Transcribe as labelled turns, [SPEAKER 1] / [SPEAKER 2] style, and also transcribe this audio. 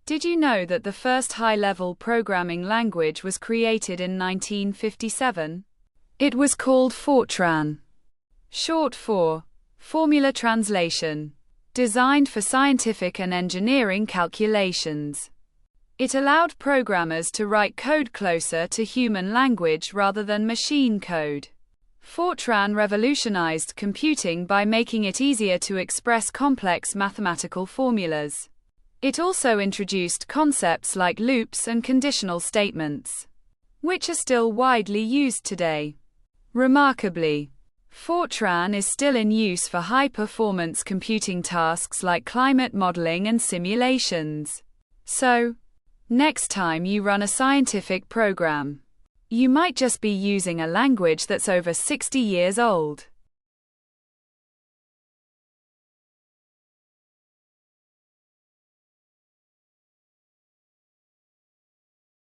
[SPEAKER 1] Did you know that the first high-level programming language was created in 1957? It was called Fortran, short for Formula Translation, designed for scientific and engineering calculations. It allowed programmers to write code closer to human language rather than machine code. Fortran revolutionized computing by making it easier to express complex mathematical formulas. It also introduced concepts like loops and conditional statements, which are still widely used today. Remarkably, Fortran is still in use for high-performance computing tasks like climate modeling and simulations. So, next time you run a scientific program, you might just be using a language that's over 60 years old.